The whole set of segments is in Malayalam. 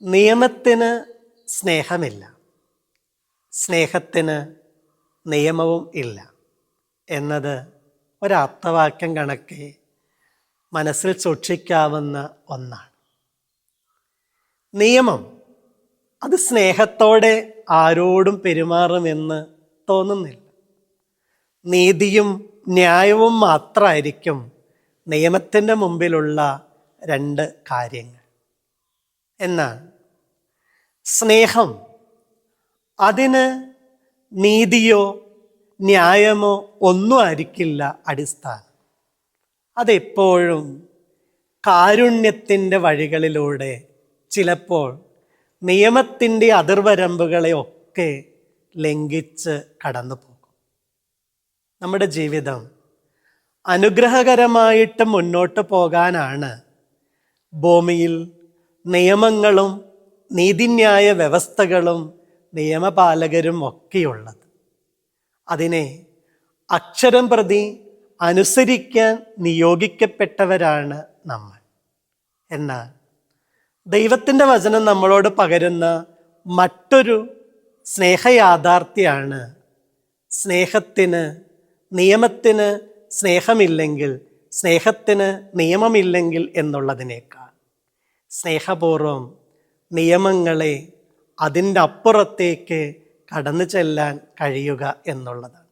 നിയമത്തിന് സ്നേഹമില്ല, സ്നേഹത്തിന് നിയമവും ഇല്ല എന്നത് ഒരാപ്തവാക്യം കണക്കെ മനസ്സിൽ സൂക്ഷിക്കാവുന്ന ഒന്നാണ്. നിയമം അത് സ്നേഹത്തോടെ ആരോടും പെരുമാറുമെന്ന് തോന്നുന്നില്ല. നീതിയും ന്യായവും മാത്രമായിരിക്കും നിയമത്തിൻ്റെ മുമ്പിലുള്ള രണ്ട് കാര്യങ്ങൾ. എന്നാൽ സ്നേഹം അതിന് നീതിയോ ന്യായമോ ഒന്നും ആയിരിക്കില്ല അടിസ്ഥാനം. അതെപ്പോഴും കാരുണ്യത്തിൻ്റെ വഴികളിലൂടെ ചിലപ്പോൾ നിയമത്തിൻ്റെ അതിർവരമ്പുകളെ ഒക്കെ ലംഘിച്ച് കടന്നു പോകും. നമ്മുടെ ജീവിതം അനുഗ്രഹകരമായിട്ട് മുന്നോട്ട് പോകാനാണ് ഭൂമിയിൽ നിയമങ്ങളും നീതിന്യായ വ്യവസ്ഥകളും നിയമപാലകരും ഒക്കെയുള്ളത്. അതിനെ അക്ഷരം പ്രതി അനുസരിക്കാൻ നിയോഗിക്കപ്പെട്ടവരാണ് നമ്മൾ. എന്നാൽ ദൈവത്തിൻ്റെ വചനം നമ്മളോട് പകരുന്ന മറ്റൊരു സ്നേഹയാഥാർത്ഥ്യമാണ് സ്നേഹത്തിന് നിയമത്തിന് സ്നേഹമില്ലെങ്കിൽ, സ്നേഹത്തിന് നിയമമില്ലെങ്കിൽ എന്നുള്ളതിനേക്കാൾ സ്നേഹപൂർവം നിയമങ്ങളെ അതിൻ്റെ അപ്പുറത്തേക്ക് കടന്നു ചെല്ലാൻ കഴിയുക എന്നുള്ളതാണ്.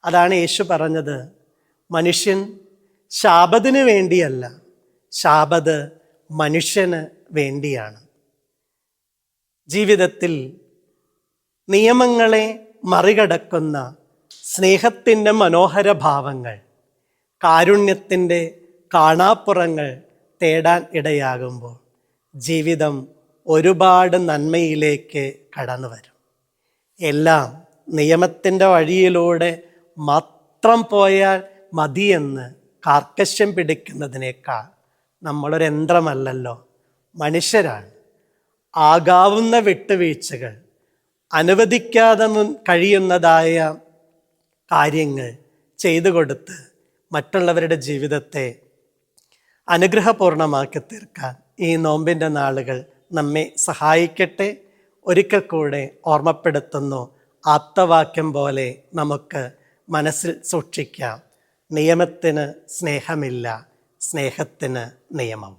അതാണ് യേശു പറഞ്ഞത്, മനുഷ്യൻ ശാബത്തിന് വേണ്ടിയല്ല, ശാബത്ത് മനുഷ്യന് വേണ്ടിയാണ്. ജീവിതത്തിൽ നിയമങ്ങളെ മറികടക്കുന്ന സ്നേഹത്തിൻ്റെ മനോഹര ഭാവങ്ങൾ, കാരുണ്യത്തിൻ്റെ കാണാപ്പുറങ്ങൾ തേടാൻ ഇടയാകുമ്പോൾ ജീവിതം ഒരുപാട് നന്മയിലേക്ക് കടന്നു വരും. എല്ലാം നിയമത്തിൻ്റെ വഴിയിലൂടെ മാത്രം പോയാൽ മതിയെന്ന് കാർക്കശ്യം പിടിക്കുന്നതിനേക്കാൾ നമ്മളൊരു യന്ത്രമല്ലല്ലോ, മനുഷ്യരാണ്. ആകാവുന്ന വിട്ടുവീഴ്ചകൾ, അനുവദിക്കാതെ കഴിയുന്നതായ കാര്യങ്ങൾ ചെയ്തു കൊടുത്ത് മറ്റുള്ളവരുടെ ജീവിതത്തെ അനുഗ്രഹപൂർണമാക്കി തീർക്കാൻ ഈ നോമ്പിൻ്റെ നാളുകൾ നമ്മെ സഹായിക്കട്ടെ. ഒരിക്കൽ കൂടെ ഓർമ്മപ്പെടുത്തുന്നു, ആപ്തവാക്യം പോലെ നമുക്ക് മനസ്സിൽ സൂക്ഷിക്കാം, നിയമത്തിന് സ്നേഹമില്ല, സ്നേഹത്തിന് നിയമം.